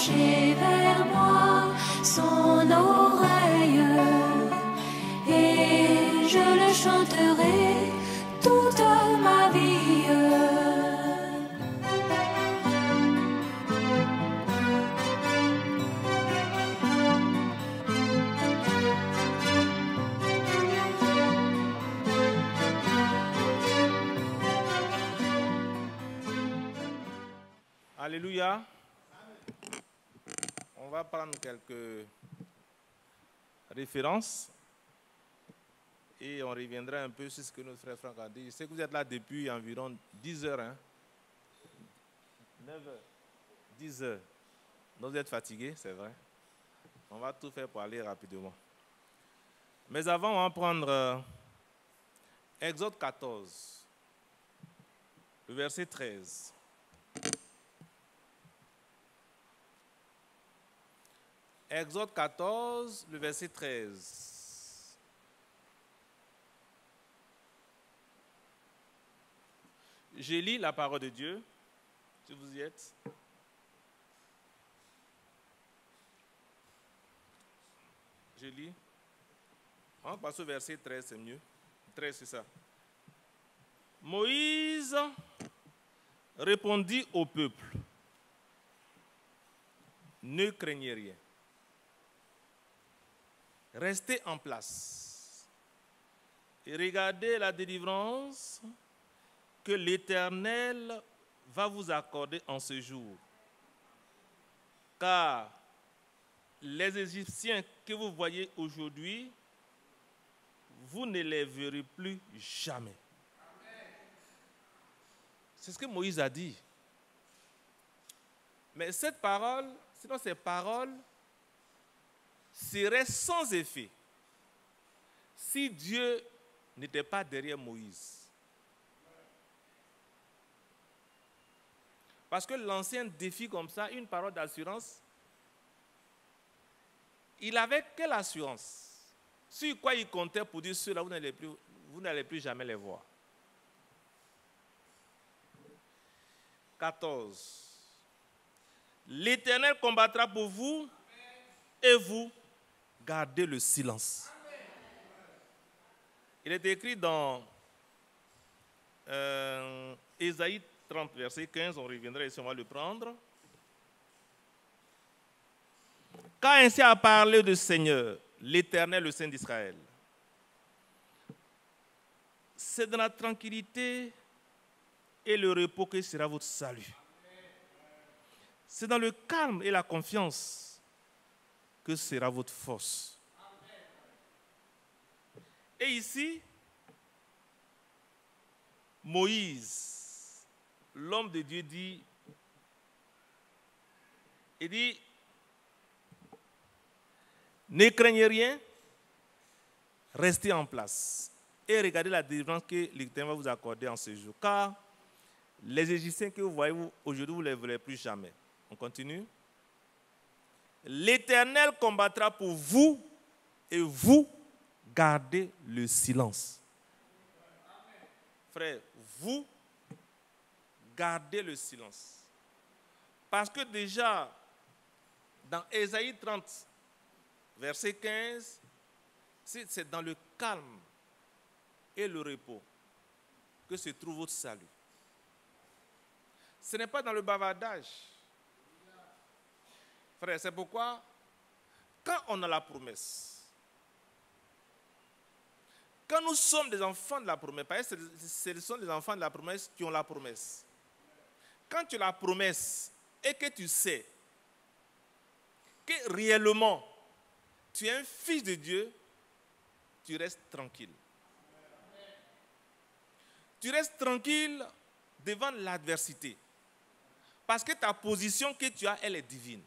pencher vers moi son oreille et je le chanterai toute ma vie. Alléluia. On va prendre quelques références et on reviendra un peu sur ce que notre frère Franck a dit. Je sais que vous êtes là depuis environ 10 heures. 9 heures. 10 heures. Donc vous êtes fatigués, c'est vrai. On va tout faire pour aller rapidement. Mais avant, on va prendre Exode 14, le verset 13. Exode 14, le verset 13. Je lis la parole de Dieu, si vous y êtes. Je lis. On passe au verset 13, c'est mieux. 13, c'est ça. Moïse répondit au peuple, ne craignez rien. Restez en place et regardez la délivrance que l'Éternel va vous accorder en ce jour. Car les Égyptiens que vous voyez aujourd'hui, vous ne les verrez plus jamais. C'est ce que Moïse a dit. Mais cette parole, sinon ces paroles, serait sans effet si Dieu n'était pas derrière Moïse. Parce que l'ancien défie comme ça, une parole d'assurance, il avait quelle assurance? Sur quoi il comptait pour dire cela, vous n'allez plus jamais les voir. 14. L'Éternel combattra pour vous et vous gardez le silence. Il est écrit dans Ésaïe 30, verset 15, on reviendra ici, on va le prendre. Car ainsi a parlé le Seigneur, l'Éternel, le Saint d'Israël. C'est dans la tranquillité et le repos que sera votre salut. C'est dans le calme et la confiance que sera votre force. Et ici, Moïse, l'homme de Dieu, dit, ne craignez rien, restez en place et regardez la délivrance que l'Éternel va vous accorder en ce jour. Car les Égyptiens que vous voyez aujourd'hui, vous ne les verrez plus jamais. On continue. L'Éternel combattra pour vous et vous gardez le silence. Frère, vous gardez le silence. Parce que déjà, dans Ésaïe 30, verset 15, c'est dans le calme et le repos que se trouve votre salut. Ce n'est pas dans le bavardage. Frère, c'est pourquoi, quand on a la promesse, quand nous sommes des enfants de la promesse, parce que ce sont des enfants de la promesse qui ont la promesse. Quand tu as la promesse et que tu sais que réellement tu es un fils de Dieu, tu restes tranquille. Tu restes tranquille devant l'adversité. Parce que ta position que tu as, elle est divine.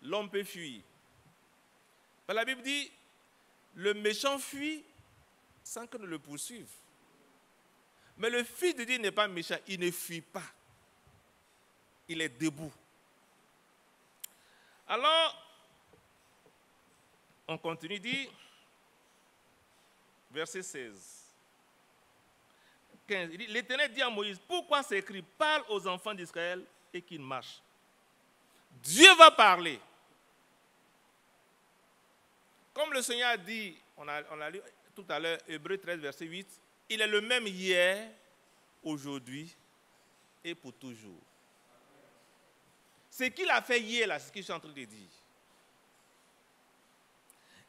L'homme peut fuir. La Bible dit, le méchant fuit sans qu'on ne le poursuive. Mais le Fils de Dieu n'est pas méchant, il ne fuit pas. Il est debout. Alors, on continue, dit, verset 16. 15, l'Éternel dit à Moïse, pourquoi c'est écrit, parle aux enfants d'Israël et qu'ils marchent. Dieu va parler. Comme le Seigneur a dit, on a lu tout à l'heure, Hébreux 13, verset 8, il est le même hier, aujourd'hui et pour toujours. Ce qu'il a fait hier, là, c'est ce que je suis en train de dire.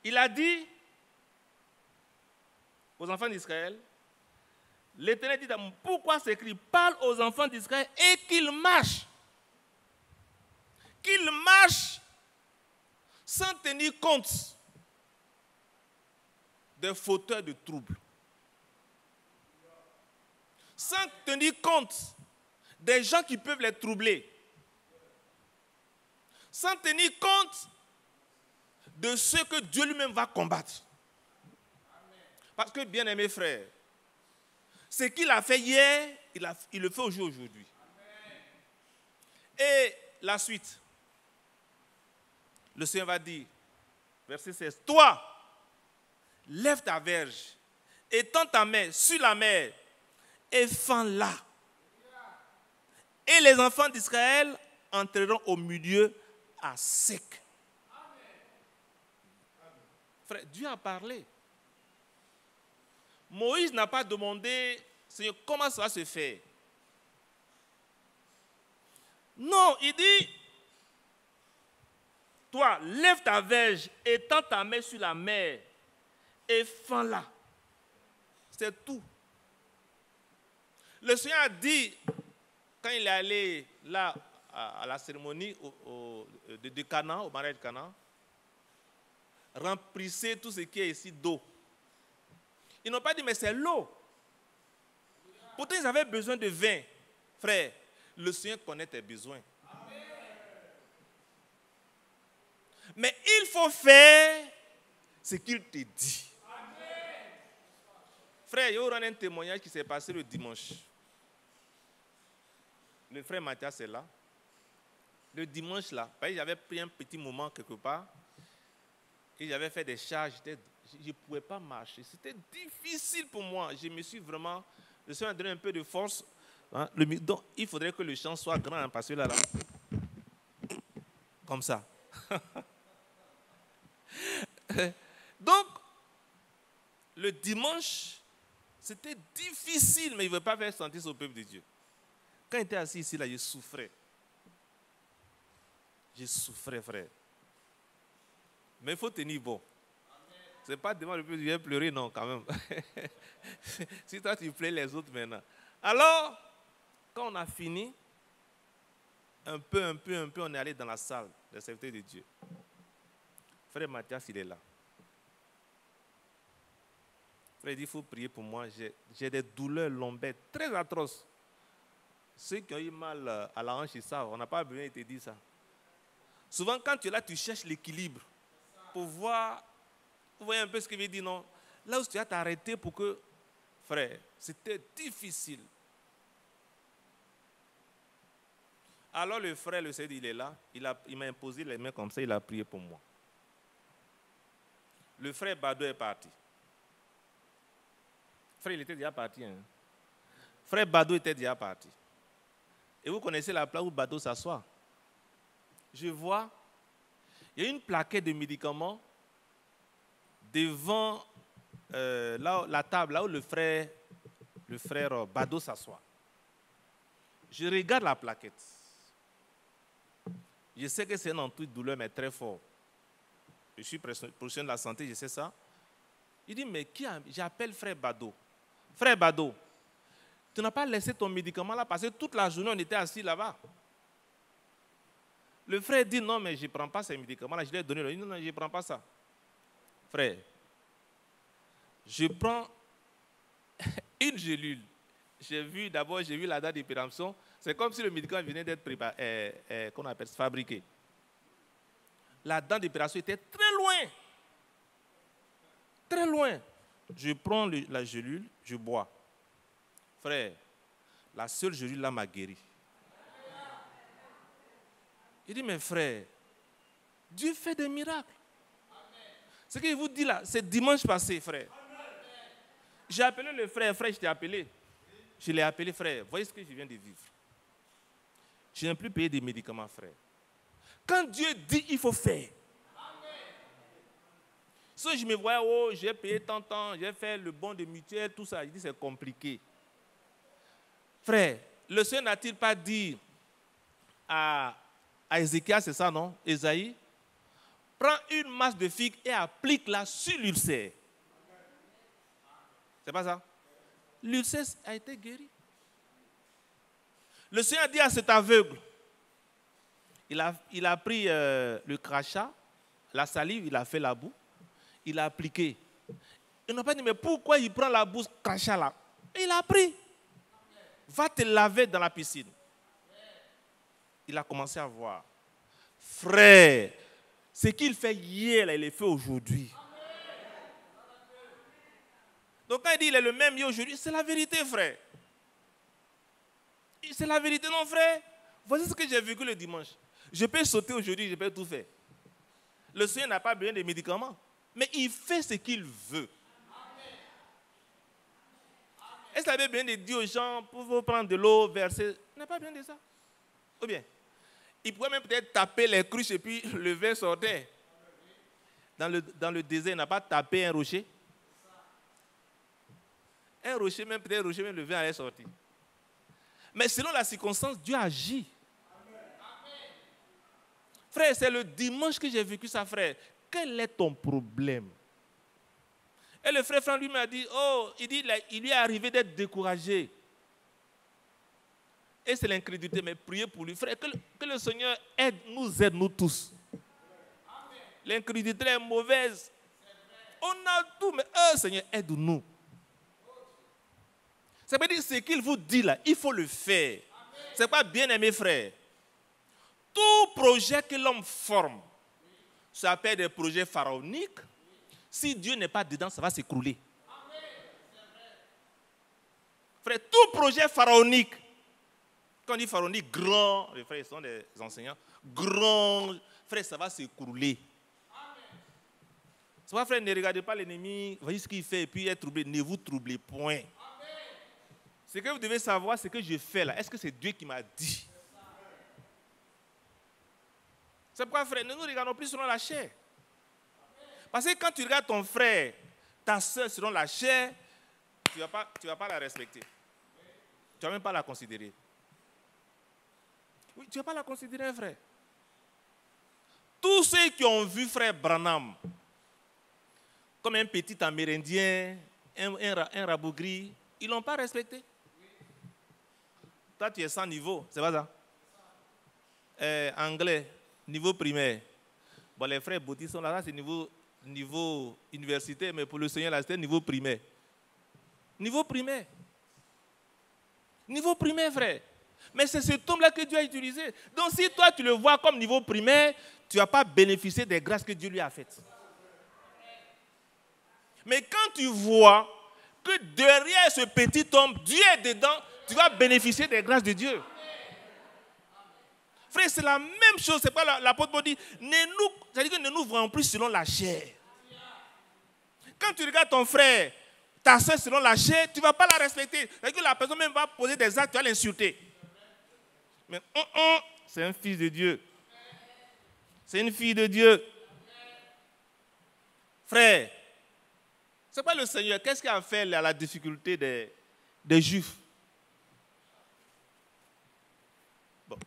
Il a dit aux enfants d'Israël, l'Éternel dit, pourquoi s'écrit, parle aux enfants d'Israël et qu'ils marchent. Qu'ils marchent sans tenir compte des fauteurs de troubles. Sans tenir compte des gens qui peuvent les troubler. Sans tenir compte de ce que Dieu lui-même va combattre. Parce que, bien-aimés frères, ce qu'il a fait hier, il le fait aujourd'hui. Et la suite, le Seigneur va dire, verset 16, toi, lève ta verge, étends ta main sur la mer et fends-la. Et les enfants d'Israël entreront au milieu à sec. Frère, Dieu a parlé. Moïse n'a pas demandé, Seigneur, comment ça va se faire? Non, il dit, toi, lève ta verge, étends ta main sur la mer et fends-la. C'est tout. Le Seigneur a dit, quand il est allé là à la cérémonie de Canaan, au mariage de Canaan, remplissez tout ce qui est ici d'eau. Ils n'ont pas dit, mais c'est l'eau. Pourtant, ils avaient besoin de vin. Frère, le Seigneur connaît tes besoins. Amen. Mais il faut faire ce qu'il te dit. Amen. Frère, il y aura un témoignage qui s'est passé le dimanche. Le frère Mathias est là. Le dimanche, là, j'avais pris un petit moment quelque part et j'avais fait des charges. Je ne pouvais pas marcher. C'était difficile pour moi. Je me suis vraiment... Le Seigneur a donné un peu de force. Hein, donc, il faudrait que le champ soit grand, hein, parce que là, comme ça. Donc, le dimanche, c'était difficile, mais il ne veut pas faire sentir au peuple de Dieu. Quand il était assis ici, là, je souffrais. Je souffrais, frère. Mais il faut tenir bon. Ce n'est pas devant le peuple de Dieu pleurer, non, quand même. Si toi, tu plais les autres maintenant. Alors, quand on a fini, un peu, on est allé dans la salle des serviteurs de Dieu. Frère Mathias, il est là. Frère, il dit, il faut prier pour moi. J'ai des douleurs lombaires très atroces. Ceux qui ont eu mal à la hanche, ils savent. On n'a pas besoin de te dire ça. Souvent, quand tu es là, tu cherches l'équilibre pour voir. Vous voyez un peu ce que je veux dire, non? Là où tu as t'arrêter pour que... Frère, c'était difficile. Alors le frère, le Seigneur, il est là. Il m'a imposé les mains comme ça, il a prié pour moi. Le frère Bado est parti. Frère, il était déjà parti. Hein? Frère Bado était déjà parti. Et vous connaissez la place où Bado s'assoit. Je vois, il y a une plaquette de médicaments devant la table, là où le frère Bado s'assoit. Je regarde la plaquette. Je sais que c'est un truc de douleur, mais très fort. Je suis professionnel de la santé, je sais ça. Il dit, mais j'appelle frère Bado. Frère Bado, tu n'as pas laissé ton médicament là parce que toute la journée, on était assis là-bas. Le frère dit, non, mais je ne prends pas ces médicaments-là. Je lui ai donné. Il dit, non, je ne prends pas ça. Frère, je prends une gélule. J'ai vu la date de péremption. C'est comme si le médicament venait d'être préparé, qu'on appelle fabriqué. La date d'opération était très loin. Très loin. Je prends la gélule, je bois. Frère, la seule gélule là m'a guéri. Il dit, mes frères, Dieu fait des miracles. Ce qu'il vous dit là, c'est dimanche passé, frère. J'ai appelé le frère, je t'ai appelé. Je l'ai appelé, frère, voyez ce que je viens de vivre. Je n'ai plus payé des médicaments, frère. Quand Dieu dit, il faut faire. Si je me voyais, oh, j'ai payé tant de temps, j'ai fait le bon de mutuelle, tout ça, je dis c'est compliqué. Frère, le Seigneur n'a-t-il pas dit à Ézéchias, c'est ça, non? Ésaïe, prends une masse de figues et applique-la sur l'ulcère. C'est pas ça? L'ulcère a été guéri. Le Seigneur dit à cet aveugle, il a pris le crachat, la salive, il a fait la boue, il a appliqué. Ils n'ont pas dit, mais pourquoi il prend la boue crachat là? Il a pris. Va te laver dans la piscine. Il a commencé à voir. Frère, ce qu'il fait hier, là, il le fait aujourd'hui. Donc quand il dit il est le même hier aujourd'hui, c'est la vérité, frère. C'est la vérité, non, frère? Voici ce que j'ai vécu le dimanche. Je peux sauter aujourd'hui, je peux tout faire. Le Seigneur n'a pas besoin de médicaments, mais il fait ce qu'il veut. Est-ce qu'il avait besoin de dire aux gens pour vous prendre de l'eau, verser? Il n'a pas besoin de ça. Ou bien, il pouvait même peut-être taper les cruches et puis le vin sortait. Dans le désert, il n'a pas tapé un rocher. Un rocher, même peut-être rocher, même le vin allait sortir. Mais selon la circonstance, Dieu agit. Frère, c'est le dimanche que j'ai vécu ça, frère. Quel est ton problème? Et le frère Franck lui m'a dit, oh, il lui est arrivé d'être découragé. Et c'est l'incrédulité, mais priez pour lui. Frère, que le Seigneur aide nous tous. L'incrédulité est mauvaise. On a tout, mais Seigneur, aide-nous. Ça veut dire ce qu'il vous dit là, il faut le faire. Ce n'est pas bien aimé, frère. Tout projet que l'homme forme, ça s'appelle des projets pharaoniques. Si Dieu n'est pas dedans, ça va s'écrouler. Frère, tout projet pharaonique, quand on dit pharaonique, grand, les frères sont des enseignants, grand, frère, ça va s'écrouler. C'est pas, frère, ne regardez pas l'ennemi, voyez ce qu'il fait et puis être troublé. Ne vous troublez point. Ce que vous devez savoir, c'est que je fais là. Est-ce que c'est Dieu qui m'a dit? C'est pourquoi, frère, ne nous regardons plus selon la chair. Parce que quand tu regardes ton frère, ta soeur selon la chair, tu ne vas pas la respecter. Tu ne vas même pas la considérer. Oui, tu ne vas pas la considérer, frère. Tous ceux qui ont vu frère Branham comme un petit Amérindien, un rabougri, ils ne l'ont pas respecté. Toi, tu es sans niveau, c'est pas ça? Anglais, niveau primaire. Bon, les frères bouddhistes sont là, c'est niveau université, mais pour le Seigneur, là, c'était niveau primaire. Niveau primaire. Niveau primaire, frère. Mais c'est ce tome-là que Dieu a utilisé. Donc, si toi, tu le vois comme niveau primaire, tu ne vas pas bénéficier des grâces que Dieu lui a faites. Mais quand tu vois que derrière ce petit homme, Dieu est dedans, tu vas bénéficier des grâces de Dieu. Frère, c'est la même chose. C'est pas l'apôtre Paul dit, c'est-à-dire que ne nous voyons plus selon la chair. Quand tu regardes ton frère, ta soeur selon la chair, tu ne vas pas la respecter. C'est-à-dire que la personne même va poser des actes, tu vas l'insulter. Mais c'est un fils de Dieu. C'est une fille de Dieu. Frère, c'est pas le Seigneur. Qu'est-ce qui a fait la difficulté des Juifs? Bon,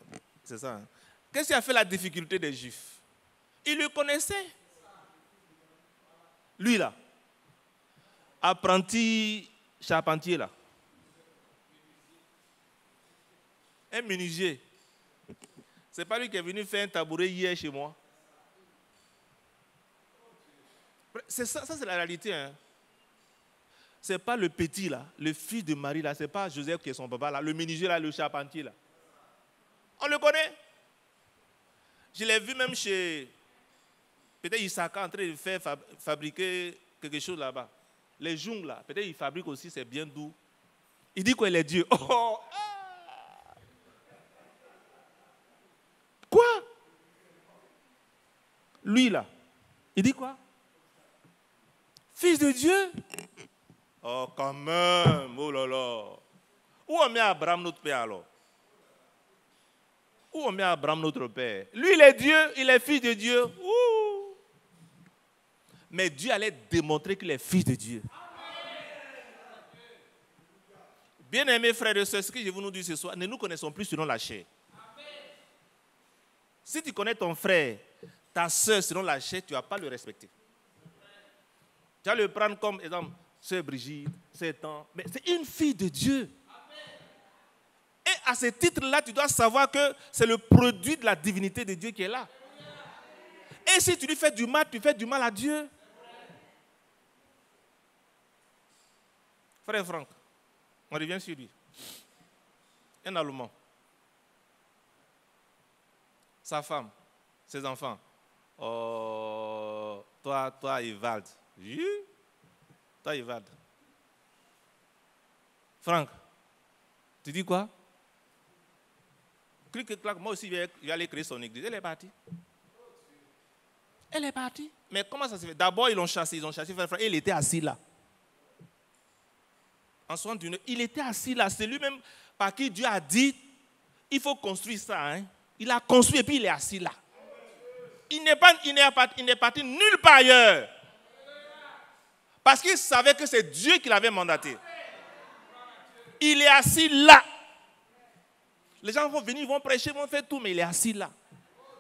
c'est ça. Hein? Qu'est-ce qui a fait la difficulté des Juifs? Ils le connaissaient. Lui là, apprenti charpentier là, un menuisier. C'est pas lui qui est venu faire un tabouret hier chez moi. C'est ça c'est la réalité. Hein? C'est pas le petit là, le fils de Marie là, c'est pas Joseph qui est son papa là, le menuisier là, le charpentier là. On le connaît. Je l'ai vu même chez peut-être Isaka en train de faire fabriquer quelque chose là-bas. Les jungles là, peut-être il fabrique aussi, c'est bien doux. Il dit qu'il est Dieu. Oh, ah. Quoi? Lui là, il dit quoi? Fils de Dieu? Oh, quand même, oh là là. Où on met Abraham notre père alors? Où on met Abraham, notre père? Lui, il est Dieu, il est fils de Dieu. Ouh. Mais Dieu allait démontrer qu'il est fils de Dieu. Bien-aimés frères et sœurs, ce que je veux nous dire ce soir, ne nous connaissons plus selon la chair. Si tu connais ton frère, ta sœur selon la chair, tu ne vas pas le respecter. Tu vas le prendre comme exemple, sœur Brigitte, c'est tant. Mais c'est une fille de Dieu. Et à ce titre-là, tu dois savoir que c'est le produit de la divinité de Dieu qui est là. Et si tu lui fais du mal, tu fais du mal à Dieu. Frère Franck, on revient sur lui. Un Allemand. Sa femme, ses enfants. Oh, toi, Evald. Toi, Evald. Franck, tu dis quoi? Moi aussi, je vais aller créer son église. Elle est partie. Elle est partie. Mais comment ça se fait? D'abord, ils l'ont chassé, frère, et il était assis là. En 61, il était assis là. C'est lui-même par qui Dieu a dit, il faut construire ça. Hein? Il a construit et puis il est assis là. Il n'est parti nulle part ailleurs. Parce qu'il savait que c'est Dieu qui l'avait mandaté. Il est assis là. Les gens vont venir, ils vont prêcher, ils vont faire tout, mais il est assis là.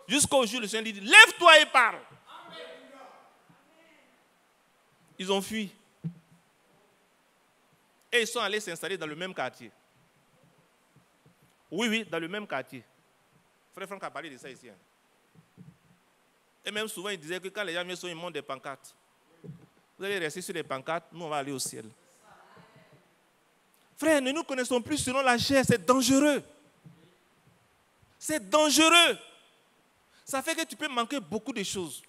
Jusqu'au jour, le Seigneur dit, lève-toi et parle. Ils ont fui. Et ils sont allés s'installer dans le même quartier. Oui, dans le même quartier. Frère Franck a parlé de ça ici. Hein. Et même souvent, il disait que quand les gens viennent, ils montent des pancartes. Vous allez rester sur les pancartes, nous on va aller au ciel. Frère, ne nous connaissons plus selon la chair, c'est dangereux. C'est dangereux. Ça fait que tu peux manquer beaucoup de choses.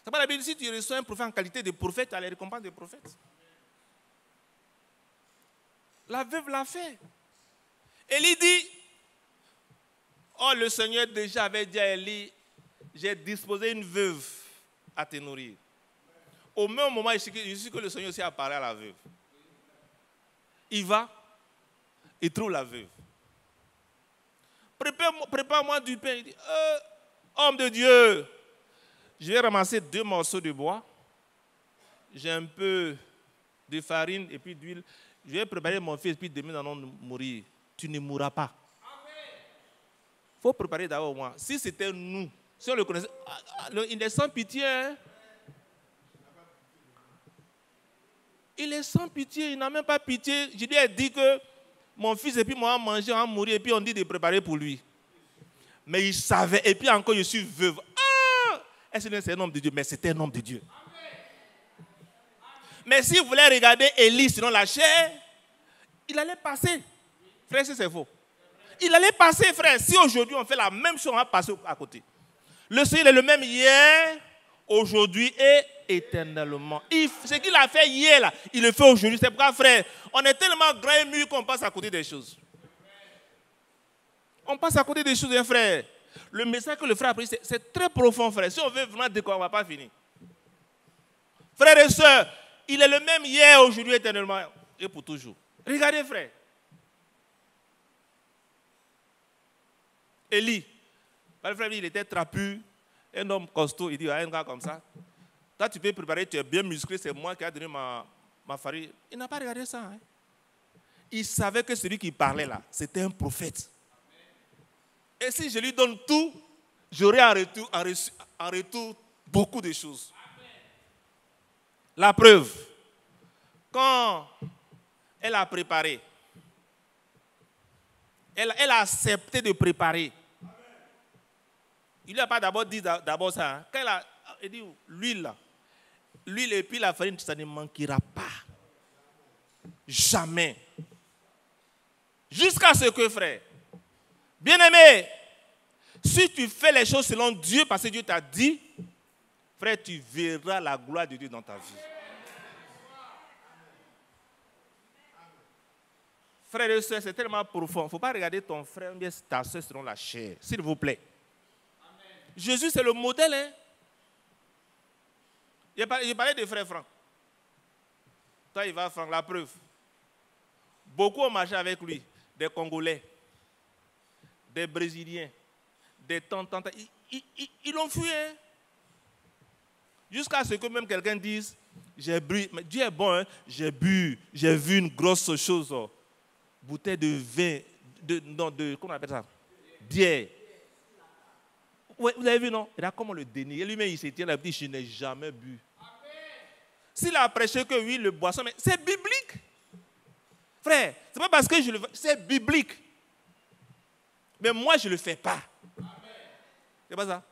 C'est pas la Bible, si tu reçois un prophète en qualité de prophète, tu as les récompenses des prophètes. La veuve l'a fait. Élie dit, oh le Seigneur déjà avait dit à Élie, j'ai disposé une veuve à te nourrir. Au même moment, je suis que le Seigneur aussi a parlé à la veuve. Il va, il trouve la veuve. Prépare-moi du pain. Il dit, homme de Dieu, je vais ramasser 2 morceaux de bois. J'ai un peu de farine et puis d'huile. Je vais préparer mon fils, puis demain, nous allons mourir. Tu ne mourras pas. Il faut préparer d'abord au moins. Si c'était nous, si on le connaissait, il est sans pitié. Hein? Il est sans pitié, il n'a même pas pitié. Je lui ai dit que mon fils, et puis moi, on va manger, on va mourir, et puis on dit de préparer pour lui. Mais il savait, et puis encore, je suis veuve. Ah! Est-ce que c'est un homme de Dieu? Mais c'était un homme de Dieu. Mais si vous voulez regarder Élie selon la chair, il allait passer. Frère, c'est faux. Il allait passer, frère. Si aujourd'hui on fait la même chose, on va passer à côté. Le Seigneur est le même hier, aujourd'hui et éternellement. Ce qu'il a fait hier, là, il le fait aujourd'hui. C'est pourquoi, frère, on est tellement grand et mûr qu'on passe à côté des choses. On passe à côté des choses, hein, frère. Le message que le frère a pris, c'est très profond, frère. Si on veut vraiment découvrir, on ne va pas finir. Frères et sœurs, il est le même hier, aujourd'hui, éternellement et pour toujours. Regardez, frère. Élie, il était trapu, un homme costaud, il dit à un gars comme ça, toi tu peux préparer, tu es bien musclé, c'est moi qui ai donné ma farine. Il n'a pas regardé ça. Hein. Il savait que celui qui parlait là, c'était un prophète. Et si je lui donne tout, j'aurai en retour beaucoup de choses. La preuve, quand elle a préparé, elle a accepté de préparer. Il lui a pas d'abord dit d'abord ça. Hein. Quand elle dit l'huile et puis la farine, ça ne manquera pas. Jamais. Jusqu'à ce que, frère, bien-aimé, si tu fais les choses selon Dieu, parce que Dieu t'a dit, frère, tu verras la gloire de Dieu dans ta vie. Frère et soeur, c'est tellement profond. Il ne faut pas regarder ton frère ou ta soeur selon la chair, s'il vous plaît. Amen. Jésus, c'est le modèle. Hein? Il parlait de frère Franck. Toi, il va Franck, la preuve. Beaucoup ont marché avec lui, des Congolais, des Brésiliens, des tantes, ils l'ont fui. Hein? Jusqu'à ce que même quelqu'un dise, j'ai bu, mais Dieu est bon, hein? J'ai bu, j'ai vu une grosse chose, oh. Bouteille de vin, comment on appelle ça? Bière. Ouais, vous avez vu, non? Et là, comment le dénie? Et lui-même, il se tient là, il dit, je n'ai jamais bu. S'il a prêché que oui, le boisson, mais c'est biblique. Frère, c'est pas parce que je le fais, c'est biblique. Mais moi, je ne le fais pas. C'est pas ça.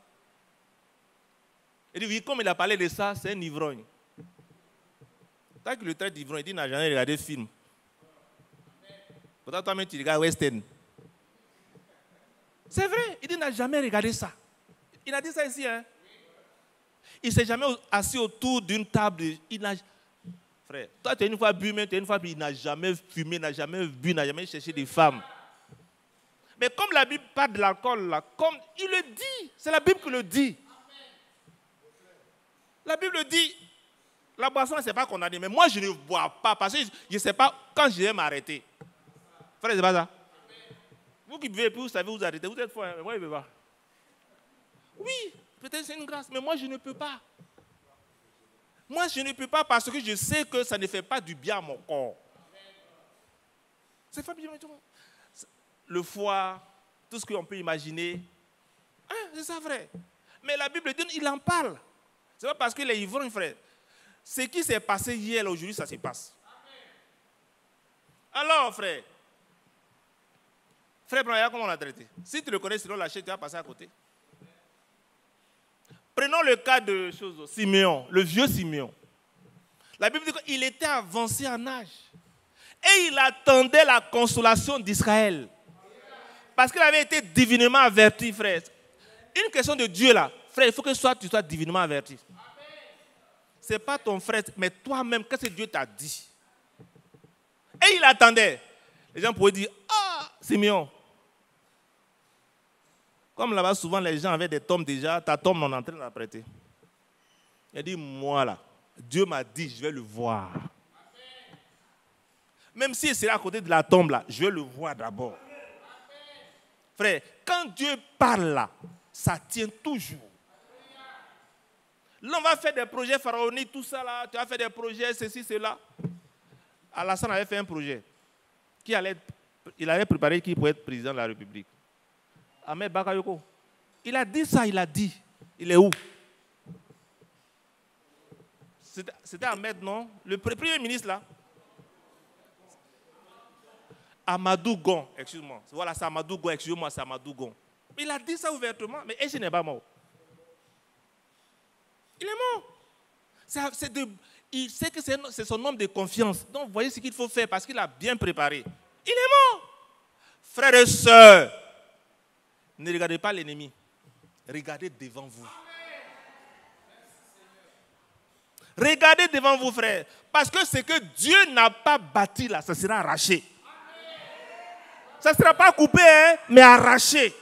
Il dit, oui, comme il a parlé de ça, c'est un ivrogne. Tant qu'il le traite d'ivrogne, il dit, il n'a jamais regardé de film. Pourtant, toi-même, tu regardes Western. C'est vrai, il dit, il n'a jamais regardé ça. Il a dit ça ici, hein. Il ne s'est jamais assis autour d'une table. Frère, toi, tu as une fois bu, mais tu as une fois bu. Il n'a jamais fumé, n'a jamais bu, n'a jamais cherché des femmes. Mais comme la Bible parle de l'alcool, là, comme il le dit, c'est la Bible qui le dit. La Bible dit, la boisson, ce n'est pas condamné. Mais moi, je ne bois pas parce que je ne sais pas quand je vais m'arrêter. Frère, c'est pas ça. Vous qui buvez, vous savez vous arrêter. Vous êtes fort, mais moi, je ne peux pas. Oui, peut-être c'est une grâce, mais moi, je ne peux pas. Moi, je ne peux pas parce que je sais que ça ne fait pas du bien à mon corps. C'est pas bien. Le foie, tout ce qu'on peut imaginer. Hein, c'est ça, frère. Mais la Bible dit, il en parle. C'est pas parce qu'il est ivrogne, frère. Ce qui s'est passé hier, aujourd'hui, ça se passe. Alors, frère, regarde comment on l'a traité. Si tu le connais, sinon la chaise, tu vas passer à côté. Prenons le cas de Siméon, le vieux Siméon. La Bible dit qu'il était avancé en âge. Et il attendait la consolation d'Israël. Parce qu'il avait été divinement averti, frère. Une question de Dieu là. Frère, il faut que tu sois divinement averti. Ce n'est pas ton frère, mais toi-même, qu'est-ce que Dieu t'a dit? Et il attendait. Les gens pouvaient dire, ah, Siméon. Comme là-bas, souvent, les gens avaient des tombes déjà. Ta tombe, on est en train de la prêter. Il a dit, moi là, Dieu m'a dit, je vais le voir. Même s'il serait à côté de la tombe là, je vais le voir d'abord. Frère, quand Dieu parle là, ça tient toujours. Là, on va faire des projets pharaoniques, tout ça là. Tu vas faire des projets, ceci, cela. Alassane avait fait un projet. Il avait préparé qui pourrait être président de la République. Ahmed Bakayoko. Il a dit ça, il a dit. Il est où? C'était Ahmed, non? Le premier ministre là. Amadou Gon, excuse-moi. Voilà, c'est Amadou Gon, excuse-moi, c'est Amadou Gon. Il a dit ça ouvertement, mais Echi n'est pas mort. Il est mort. Il sait que c'est son homme de confiance. Donc, voyez ce qu'il faut faire parce qu'il a bien préparé. Il est mort. Frères et sœurs, ne regardez pas l'ennemi. Regardez devant vous. Regardez devant vous, frères. Parce que ce que Dieu n'a pas bâti là, ça sera arraché. Ça ne sera pas coupé, hein, mais arraché.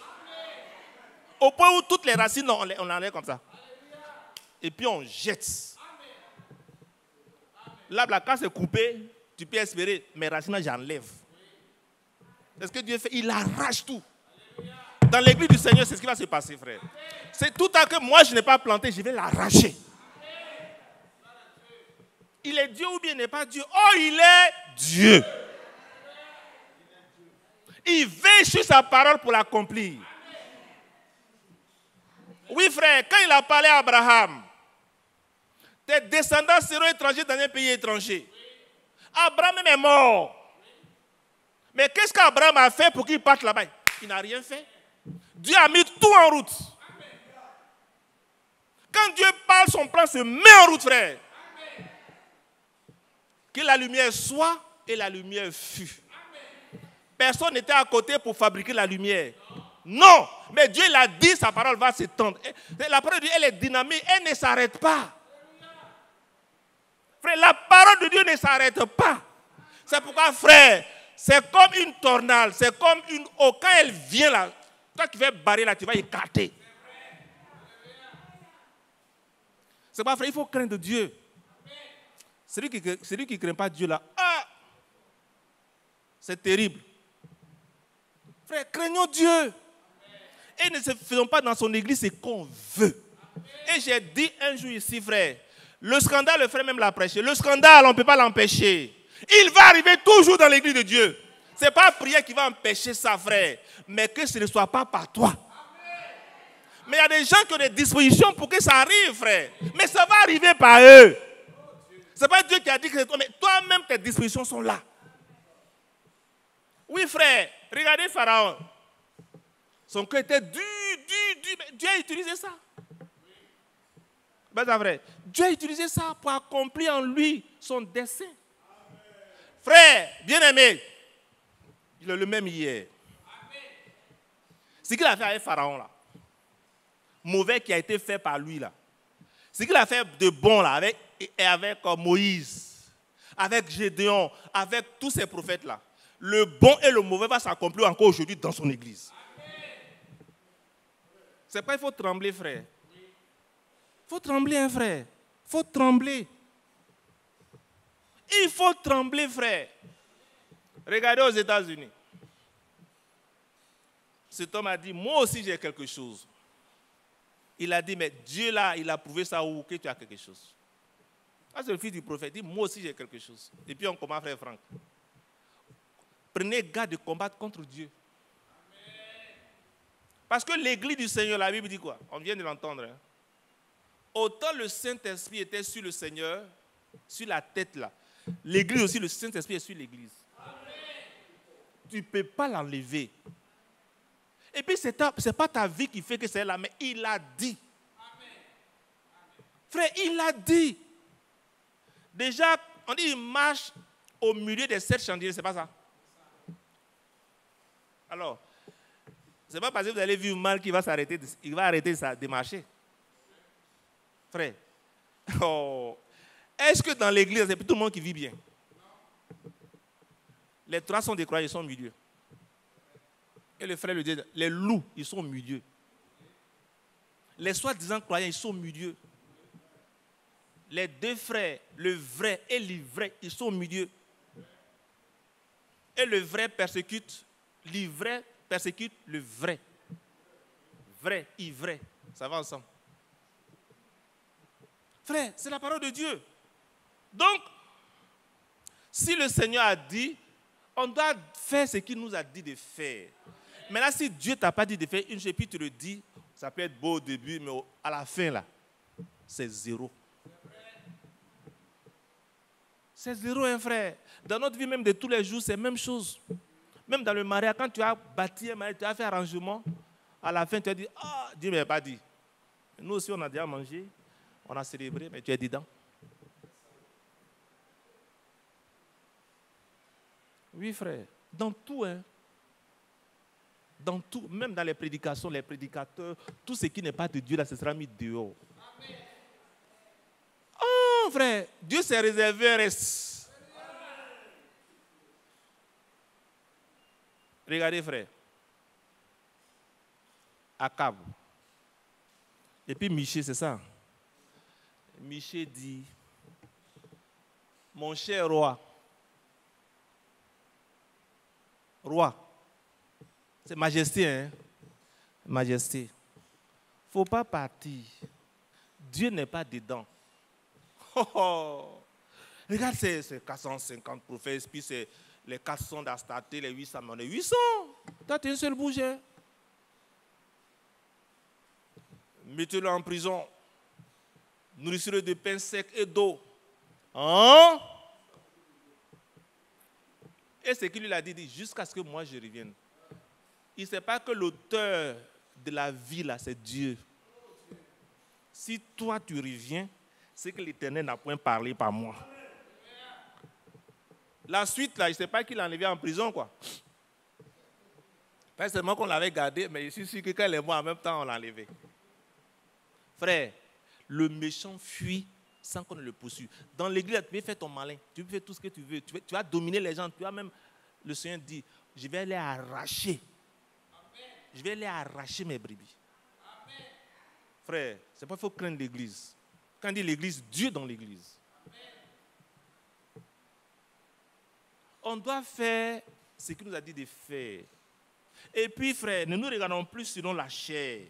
Au point où toutes les racines, on enlève comme ça. Et puis on jette. Là, quand c'est coupé, tu peux espérer, mes racines, j'enlève. C'est ce que Dieu fait, il arrache tout. Dans l'église du Seigneur, c'est ce qui va se passer, frère. C'est tout à que moi, je n'ai pas planté, je vais l'arracher. Il est Dieu ou bien il n'est pas Dieu? Oh, il est Dieu. Il veille sur sa parole pour l'accomplir. Oui, frère, quand il a parlé à Abraham, tes descendants seront étrangers dans un pays étranger. Abraham est mort. Mais qu'est-ce qu'Abraham a fait pour qu'il parte là-bas? Il n'a rien fait. Dieu a mis tout en route. Quand Dieu parle, son plan se met en route, frère. Que la lumière soit et la lumière fut. Personne n'était à côté pour fabriquer la lumière. Non, mais Dieu l'a dit, sa parole va s'étendre. La parole de Dieu, elle est dynamique, elle ne s'arrête pas. Frère, la parole de Dieu ne s'arrête pas. C'est pourquoi, frère, c'est comme une tornade, c'est comme une eau. Quand elle vient là, toi qui vas barrer là, tu vas écarter. C'est pas, frère, il faut craindre Dieu. Celui qui ne craint pas Dieu là, ah, c'est terrible. Frère, craignons Dieu. Et ne se faisons pas dans son église ce qu'on veut. Et j'ai dit un jour ici, frère, le scandale, le frère même l'a prêché. Le scandale, on ne peut pas l'empêcher. Il va arriver toujours dans l'église de Dieu. Ce n'est pas la prière qui va empêcher ça, frère. Mais que ce ne soit pas par toi. Mais il y a des gens qui ont des dispositions pour que ça arrive, frère. Mais ça va arriver par eux. Ce n'est pas Dieu qui a dit que c'est toi, mais toi-même, tes dispositions sont là. Oui, frère, regardez Pharaon. Son cœur était dur. Mais Dieu a utilisé ça. Ben, c'est vrai. Dieu a utilisé ça pour accomplir en lui son dessein. Frère, bien-aimé, il est le même hier. Ce qu'il a fait avec Pharaon, là, mauvais qui a été fait par lui, là, ce qu'il a fait de bon, là, avec Moïse, avec Gédéon, avec tous ces prophètes-là, le bon et le mauvais va s'accomplir encore aujourd'hui dans son église. C'est pas il faut trembler, frère. Il faut trembler, hein, frère. Il faut trembler. Il faut trembler, frère. Regardez aux États-Unis. Cet homme a dit, moi aussi j'ai quelque chose. Il a dit, mais Dieu là, il a prouvé ça où que tu as quelque chose. Ah, c'est le fils du prophète. Il dit, moi aussi j'ai quelque chose. Et puis on commence, frère Franck. Prenez garde de combattre contre Dieu. Parce que l'église du Seigneur, la Bible dit quoi? On vient de l'entendre. Hein? Autant le Saint-Esprit était sur le Seigneur, sur la tête là. L'église aussi, le Saint-Esprit est sur l'église. Tu ne peux pas l'enlever. Et puis, ce n'est pas ta vie qui fait que c'est là, mais il a dit. Frère, il a dit. Déjà, on dit il marche au milieu des 7 chandeliers, c'est pas ça? Alors, ce n'est pas parce que vous allez vivre mal qu'il va s'arrêter, il va arrêter de marcher. Frère, oh, est-ce que dans l'église, c'est tout le monde qui vit bien? Les 3 sont des croyants, ils sont au milieu. Et le frère lui dit, les loups, ils sont au milieu. Les soi-disant croyants, ils sont au milieu. Les 2 frères, le vrai et l'ivraie, ils sont au milieu. Et le vrai persécute, l'ivraie persécute le vrai. Vrai, ivraie, ça va ensemble. Frère, c'est la parole de Dieu. Donc, si le Seigneur a dit, on doit faire ce qu'il nous a dit de faire. Maintenant, si Dieu ne t'a pas dit de faire une chose, puis tu le dis, ça peut être beau au début, mais à la fin, là, c'est 0. C'est 0, hein, frère. Dans notre vie, même de tous les jours, c'est la même chose. Même dans le mariage, quand tu as bâti un mariage, tu as fait arrangement, à la fin, tu as dit, ah, Dieu ne m'a pas dit. Nous aussi, on a déjà mangé, on a célébré, mais tu es dedans. Oui, frère. Dans tout, hein. Dans tout, même dans les prédications, les prédicateurs, tout ce qui n'est pas de Dieu, là, ce sera mis dehors. Amen. Oh, frère, Dieu s'est réservé un reste. Regardez, frère. Akab. Et puis Michée, c'est ça. Michée dit, mon cher roi, c'est majesté, hein? Majesté. Il ne faut pas partir. Dieu n'est pas dedans. Oh, oh. Regarde ces 450 prophètes, puis c'est les 400 d'Astarté, les 800. On est 800. Toi, tu es un seul bouger. Mettez-le en prison. Nourrissez-le de pain sec et d'eau. Hein? Et ce qu'il lui a dit, jusqu'à ce que moi je revienne. Il ne sait pas que l'auteur de la vie, là, c'est Dieu. Si toi, tu reviens, c'est que l'Éternel n'a point parlé par moi. La suite, là, il ne sait pas qu'il l'a enlevé en prison, quoi. Pas seulement qu'on l'avait gardé, mais je suis sûr que quand il est mort, en même temps, on l'a enlevé. Frère, le méchant fuit sans qu'on ne le poursuive. Dans l'église, tu peux faire ton malin, tu peux faire tout ce que tu veux. Tu vas dominer les gens. Tu vas même, le Seigneur dit, je vais les arracher. Je vais les arracher mes brebis. Amen. Frère, c'est pas qu'il faut craindre l'église. Quand on dit l'église, Dieu dans l'église. On doit faire ce qu'il nous a dit de faire. Et puis, frère, ne nous regardons plus selon la chair.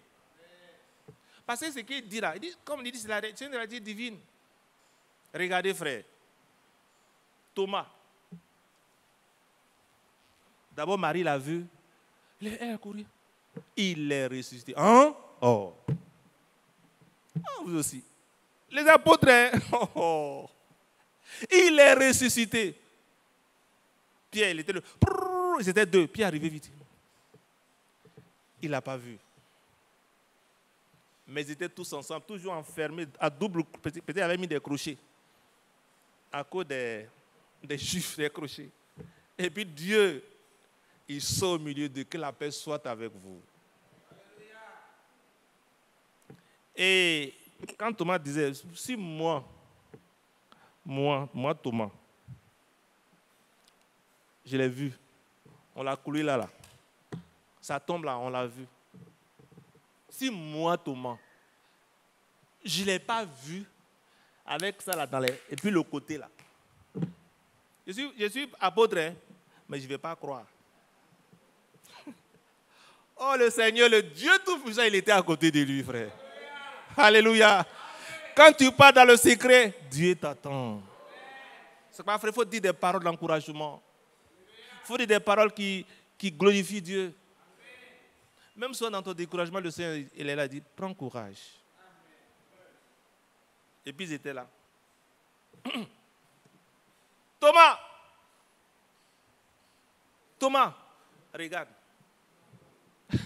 Parce que ce qu'il dit là, il dit, comme il dit, c'est une réalité divine. Regardez, frère. Thomas. D'abord, Marie l'a vu. Elle a couru. Il est ressuscité. Hein? Oh. Ah, vous aussi. Les apôtres, hein? Oh. Il est ressuscité. Pierre, il était le... Ils étaient deux. Pierre arrivait vite. Il n'a pas vu. Mais ils étaient tous ensemble, toujours enfermés, à double, peut-être ils avaient mis des crochets. À cause des Juifs, des crochets. Et puis Dieu, il sort au milieu de que la paix soit avec vous. Et quand Thomas disait, si moi, Thomas, je l'ai vu, on l'a coulé là. Ça tombe là, on l'a vu. Si moi, Thomas, je ne l'ai pas vu avec ça là et puis le côté là. Je suis apôtre, hein, mais je ne vais pas croire. Oh, le Seigneur, le Dieu Tout-Puissant, il était à côté de lui, frère. Alléluia. Quand tu pars dans le secret, Dieu t'attend. C'est pas vrai, il faut dire des paroles d'encouragement. Il faut dire des paroles qui glorifient Dieu. Même si on dans ton découragement, le Seigneur, il est là, il dit, prends courage. Et puis ils étaient là. Thomas, regarde.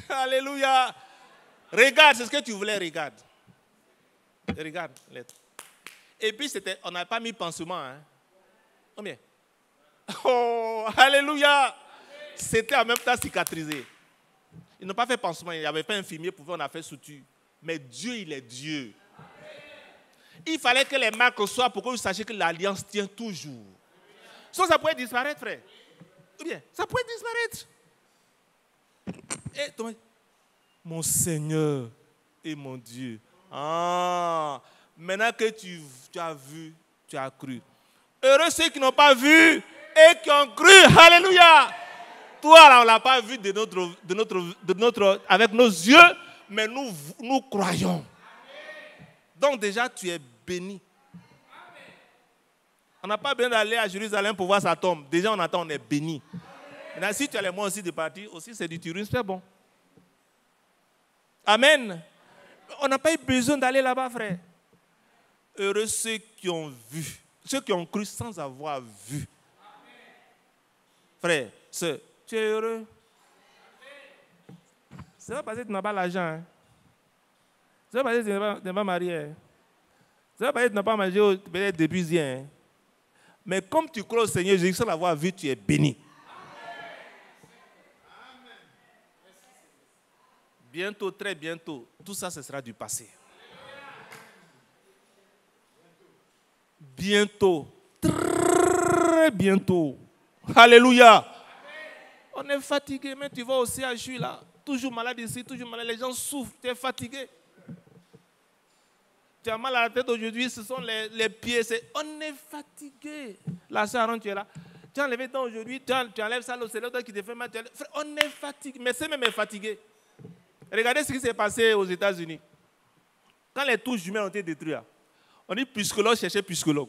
Alléluia. Regarde, c'est ce que tu voulais, regarde. Regarde, lettre. Et puis on n'a pas mis pansement. Hein. Combien? Oh, alléluia. C'était en même temps cicatrisé. Ils n'ont pas fait pansement, il n'y avait pas infirmier, on a fait suture. Mais Dieu, il est Dieu. Il fallait que les marques soient pour que vous sachiez que l'alliance tient toujours. Sinon, ça pourrait disparaître, frère. Ou bien, ça pourrait disparaître. Et Thomas, mon Seigneur et mon Dieu. Ah, maintenant que tu as vu, tu as cru. Heureux ceux qui n'ont pas vu et qui ont cru. Alléluia. Toi, là, on ne l'a pas vu avec nos yeux, mais nous croyons. Donc déjà, tu es béni. On n'a pas besoin d'aller à Jérusalem pour voir sa tombe. Déjà, on attend, on est béni. Maintenant, si tu as les moyens aussi de partir, aussi c'est du tourisme, c'est bon. Amen. On n'a pas eu besoin d'aller là-bas, frère. Heureux ceux qui ont vu, ceux qui ont cru sans avoir vu. Frère, sœur, tu es heureux. C'est pas parce que tu n'as pas l'argent. Hein. C'est pas parce que tu n'es pas marié. Hein. C'est pas parce que tu n'as pas mangé peut-être depuis hier. Hein. Mais comme tu crois au Seigneur Jésus, sans l'avoir vu, tu es béni. Bientôt, très bientôt, tout ça, ce sera du passé. Bientôt, très bientôt. Alléluia. On est fatigué, mais tu vas aussi à Jules là. Toujours malade ici, toujours malade. Les gens souffrent, tu es fatigué. Tu as mal à la tête aujourd'hui, ce sont les pieds. On est fatigué. La sœur Aaron, tu es là. Tu as enlevé temps aujourd'hui, tu enlèves ça, c'est l'autre qui te fait mal. On est fatigué, mais c'est même fatigué. Regardez ce qui s'est passé aux États-Unis. Quand les touches jumelles ont été détruites, on dit psychologue cherchait psychologue.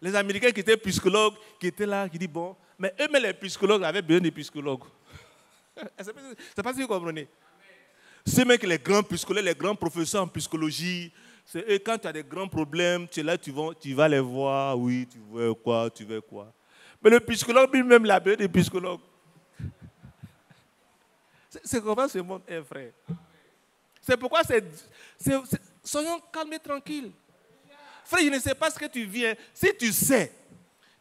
Les Américains qui étaient psychologues, qui étaient là, qui disent bon, mais eux-mêmes les psychologues avaient besoin de psychologues. C'est pas ce que vous comprenez. C'est même que les grands psychologues, les grands professeurs en psychologie, c'est eux, quand tu as des grands problèmes, tu es là, tu vas les voir, oui, tu veux quoi. Mais le psychologue lui-même, il a besoin de psychologues. C'est comment ce monde est, frère. C'est pourquoi soyons calmes et tranquilles. Frère, je ne sais pas ce que tu viens. Si tu sais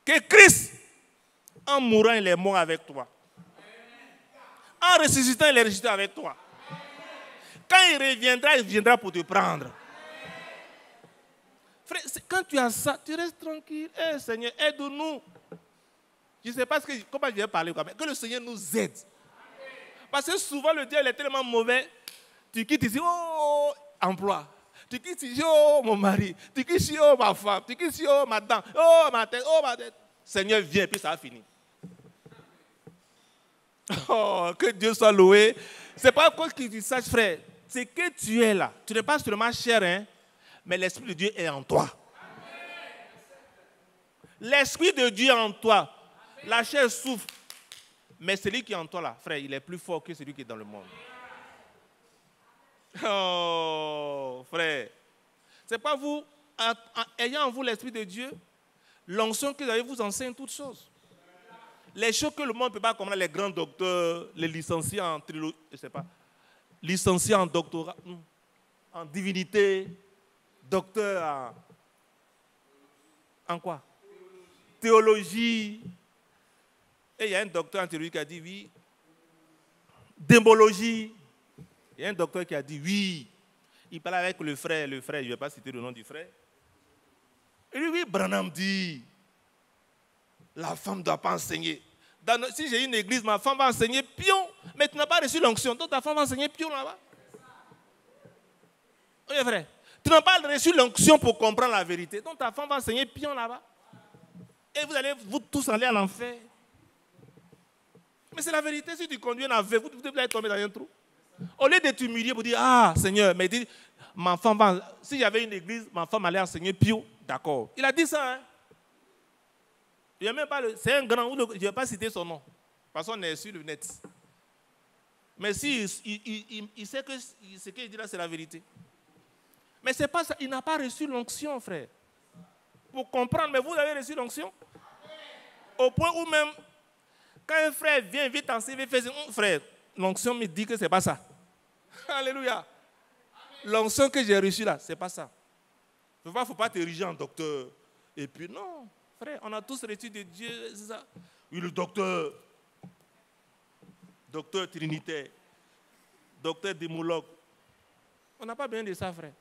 que Christ, en mourant, il est mort avec toi. En ressuscitant, il est ressuscité avec toi. Quand il reviendra pour te prendre. Frère, quand tu as ça, tu restes tranquille. Eh, Seigneur, aide-nous. Je ne sais pas comment je vais parler, mais que le Seigneur nous aide. Parce que souvent, le diable est tellement mauvais. Tu quittes ici, oh, emploi. Tu quittes ici, oh, mon mari. Tu quittes ici, oh, ma femme. Tu quittes ici, oh, ma dent. Oh, ma tête, oh, ma tête. Seigneur, viens, puis ça a fini. Oh, que Dieu soit loué. C'est pas quoi que tu saches, frère. C'est que tu es là. Tu n'es pas seulement chair, hein, mais l'Esprit de Dieu est en toi. L'Esprit de Dieu est en toi. La chair souffre. Mais celui qui est en toi, là, frère, il est plus fort que celui qui est dans le monde. Oh, frère. C'est pas vous, ayant en vous l'Esprit de Dieu, l'onction que vous avez vous enseigne toutes choses. Les choses que le monde ne peut pas comprendre, les grands docteurs, les licenciés en trilogie, je ne sais pas, licenciés en doctorat, en divinité, docteur en quoi? Théologie. Et il y a un docteur en théologie qui a dit oui. Démologie. Il y a un docteur qui a dit oui. Il parlait avec le frère, je ne vais pas citer le nom du frère. Et lui, oui, Branham dit, la femme ne doit pas enseigner. Si j'ai une église, ma femme va enseigner pion, mais tu n'as pas reçu l'onction, donc ta femme va enseigner pion là-bas. Oui, frère. Tu n'as pas reçu l'onction pour comprendre la vérité, donc ta femme va enseigner pion là-bas. Et vous allez vous tous aller à l'enfer. Mais c'est la vérité, si tu conduis un enfer, vous devez tomber dans un trou. Au lieu de t'humilier pour dire, ah Seigneur, mais dis, ma femme va, si j'avais une église, ma femme allait enseigner pion, d'accord. Il a dit ça, hein. Il même pas c'est un grand, je ne vais pas citer son nom, parce qu'on est sur le net. Mais si il sait que ce qu'il dit là, c'est la vérité. Mais c'est pas ça, il n'a pas reçu l'onction, frère. Pour comprendre, mais vous avez reçu l'onction. Au point où même, quand un frère vient vite en CV, fait frère, l'onction me dit que ce n'est pas ça. Alléluia. L'onction que j'ai reçue là, ce n'est pas ça. Il ne faut pas t'ériger en docteur. Et puis non, frère, on a tous reçu de Dieu, c'est ça. Oui, le docteur trinitaire, docteur démologue. On n'a pas besoin de ça, frère.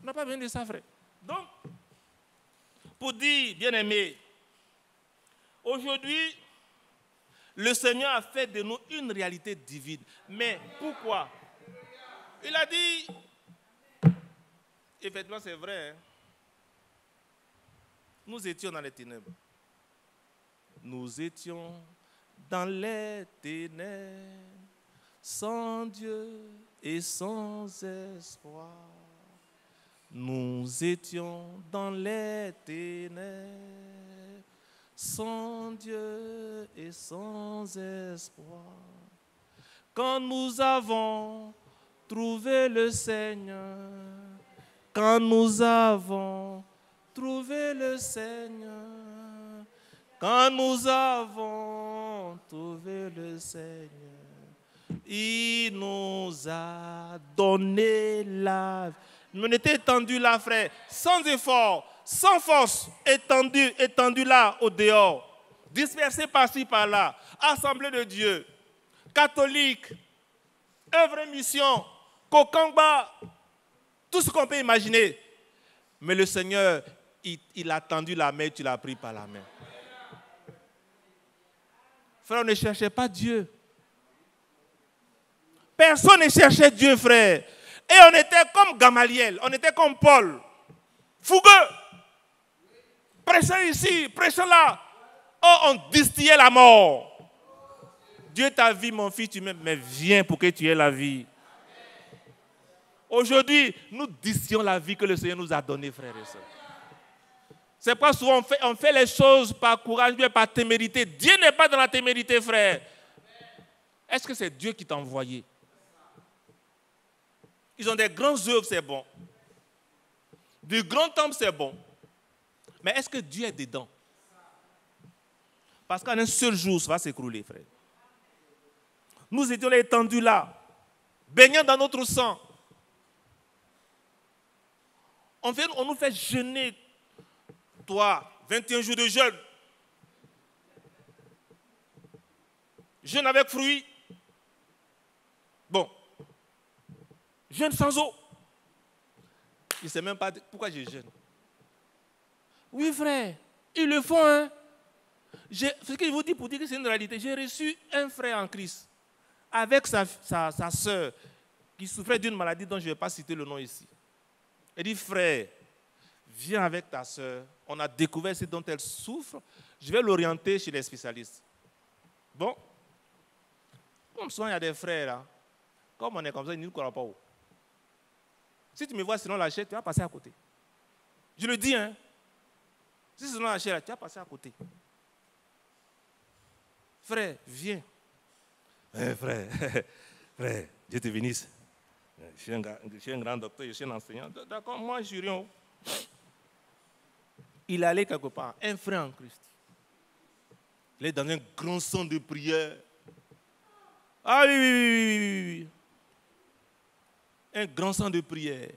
On n'a pas besoin de ça, frère. Donc, pour dire, bien-aimé, aujourd'hui, le Seigneur a fait de nous une réalité divine. Mais pourquoi? Il a dit, effectivement c'est vrai, hein? Nous étions dans les ténèbres. Nous étions dans les ténèbres, sans Dieu et sans espoir. Nous étions dans les ténèbres, sans Dieu et sans espoir. Quand nous avons trouvé le Seigneur, quand nous avons trouvé le Seigneur, quand nous avons trouvé le Seigneur, il nous a donné la vie. On était étendu là, frère, sans effort, sans force, étendu là au dehors, dispersé par-ci, par-là, assemblée de Dieu, catholique, œuvre et mission, Kokangba, tout ce qu'on peut imaginer. Mais le Seigneur, il a tendu la main, tu l'as pris par la main. Frère, on ne cherchait pas Dieu. Personne ne cherchait Dieu, frère. Et on était comme Gamaliel, on était comme Paul. Fougueux. Prêchant ici, prêchant là. Oh, on distillait la mort. Dieu t'a vu, mon fils, tu m'aimes, mais viens pour que tu aies la vie. Aujourd'hui, nous distillons la vie que le Seigneur nous a donnée, frères et sœurs. C'est pas souvent on fait les choses par courage, mais par témérité. Dieu n'est pas dans la témérité, frère. Est-ce que c'est Dieu qui t'a envoyé? Ils ont des grandes œuvres, c'est bon. Du grand temple, c'est bon. Mais est-ce que Dieu est dedans? Parce qu'en un seul jour, ça va s'écrouler, frère. Nous étions étendus là, baignant dans notre sang. On nous fait jeûner, toi, 21 jours de jeûne. Jeûne avec fruits. Bon. Jeûne sans eau. Je ne sais même pas pourquoi je jeûne. Oui, frère, ils le font, hein. Ce que je vous dis pour dire que c'est une réalité. J'ai reçu un frère en Christ avec sa soeur qui souffrait d'une maladie dont je ne vais pas citer le nom ici. Elle dit, frère, viens avec ta soeur. On a découvert ce dont elle souffre. Je vais l'orienter chez les spécialistes. Bon, Comme souvent il y a des frères là, comme on est comme ça, ils ne nous croient pas. Si tu me vois selon la chair, tu vas passer à côté. Je le dis, hein. Si c'est selon la chair, tu vas passer à côté. Frère, viens. Frère, frère, Dieu te bénisse. Je suis un grand docteur, je suis un enseignant. D'accord, moi je suis rien. Il allait quelque part, un frère en Christ. Il est dans un grand centre de prière. Ah oui. Un grand centre de prière.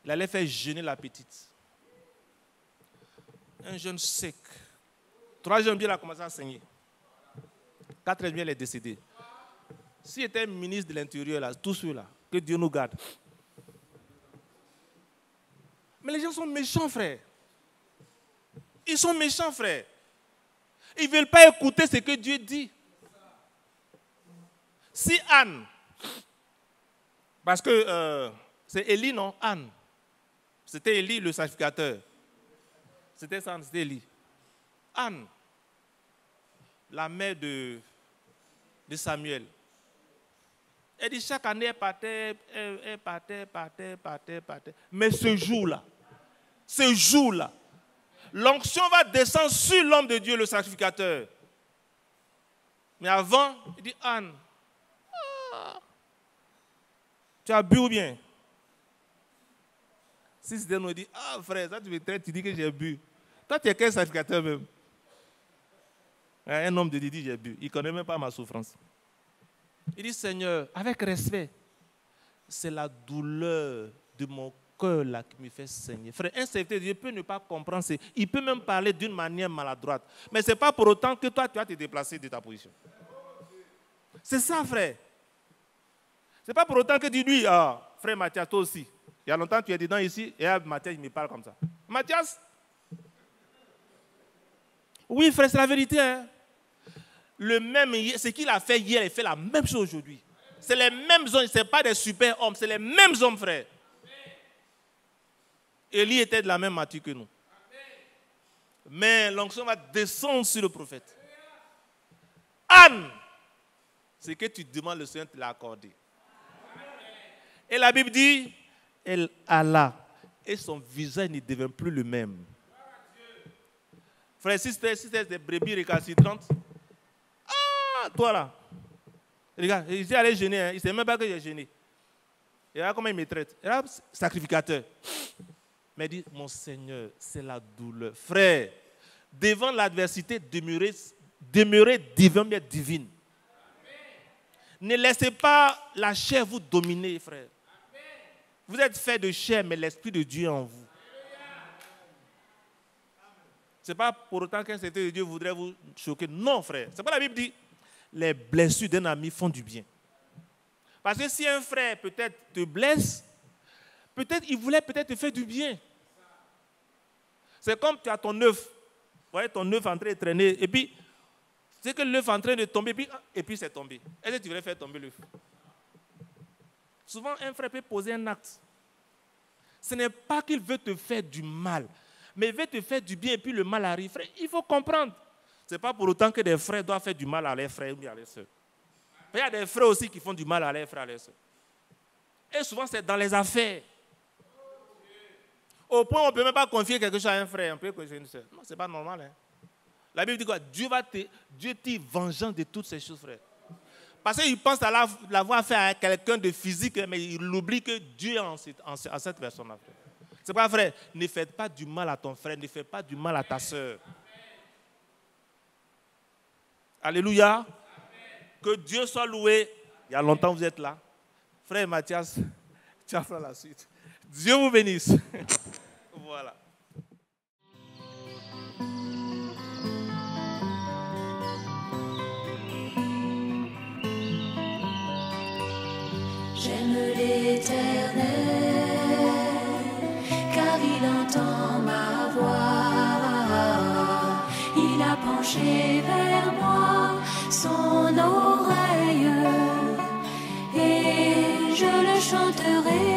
Il allait faire jeûner la petite. Un jeune sec. 3e bien, il a commencé à saigner. 4e bien, il est décédé. S'il était ministre de l'Intérieur, là, tous ceux-là, que Dieu nous garde. Mais les gens sont méchants, frère. Ils sont méchants, frère. Ils ne veulent pas écouter ce que Dieu dit. Si Anne, parce que c'est Élie, non? Anne. C'était Élie, le sacrificateur. C'était ça, c'était Élie. Anne, la mère de Samuel. Elle dit chaque année, elle partait. Mais ce jour-là, l'onction va descendre sur l'homme de Dieu, le sacrificateur. Mais avant, il dit, Anne, tu as bu ou bien? Si c'était nous, il dit, frère, ça tu me traites, tu dis que j'ai bu. Toi, tu es quel sacrificateur même? Un homme de Dieu dit, j'ai bu. Il ne connaît même pas ma souffrance. Il dit, Seigneur, avec respect, c'est la douleur de mon cœur là qui me fait saigner. Frère, un serviteur de Dieu peut ne pas comprendre. Il peut même parler d'une manière maladroite. Mais ce n'est pas pour autant que toi, tu vas te déplacer de ta position. C'est ça, frère. Ce n'est pas pour autant que tu dis, frère Mathias, toi aussi. Il y a longtemps, tu es dedans ici, et Mathias, il me parle comme ça. Mathias? Oui, frère, c'est la vérité. Hein? Ce qu'il a fait hier, il fait la même chose aujourd'hui. C'est les mêmes hommes, ce n'est pas des super hommes, c'est les mêmes hommes, frère. Élie était de la même matière que nous. Mais l'onction va descendre sur le prophète. Anne, ce que tu demandes, le Seigneur te l'a accordé. Et la Bible dit, elle alla et son visage ne devint plus le même. Frère, si c'était des brebis récalcitrantes, toi là, regarde, il s'est allé jeûner, il ne sait même pas que j'ai jeûné. Et là, comment il me traite? Et là, sacrificateur. Mais il dit, mon Seigneur, c'est la douleur. Frère, devant l'adversité, demeurez divin, mais divine. Ne laissez pas la chair vous dominer, frère. Vous êtes fait de chair, mais l'Esprit de Dieu est en vous. Ce n'est pas pour autant qu'un serviteur de Dieu voudrait vous choquer. Non, frère. C'est pas la Bible dit. Les blessures d'un ami font du bien. Parce que si un frère peut-être te blesse, peut-être il voulait peut-être te faire du bien. C'est comme tu as ton œuf. Vous voyez ton œuf en train de traîner. Et puis, c'est que l'œuf est en train de tomber. Et puis c'est tombé. Est-ce que tu voulais faire tomber l'œuf? Souvent, un frère peut poser un acte. Ce n'est pas qu'il veut te faire du mal, mais il veut te faire du bien et puis le mal arrive. Frère, il faut comprendre. Ce n'est pas pour autant que des frères doivent faire du mal à leurs frères ou à leurs soeurs. Il y a des frères aussi qui font du mal à leurs frères et à leurs soeurs. Et souvent, c'est dans les affaires. Au point où on ne peut même pas confier quelque chose à un frère, on peut confier à une soeur. Non, ce n'est pas normal. Hein? La Bible dit quoi? Dieu t'est vengeant de toutes ces choses, frère. Parce qu'il pense à l'avoir fait à quelqu'un de physique, mais il oublie que Dieu est en cette personne-là. C'est pas vrai. Ne faites pas du mal à ton frère, ne faites pas du mal à ta soeur. Alléluia. Amen. Que Dieu soit loué. Il y a longtemps que vous êtes là. Frère Mathias, tu vas faire la suite. Dieu vous bénisse. Voilà. J'aime l'Éternel, car il entend ma voix. Il a penché vers moi son oreille, et je le chanterai.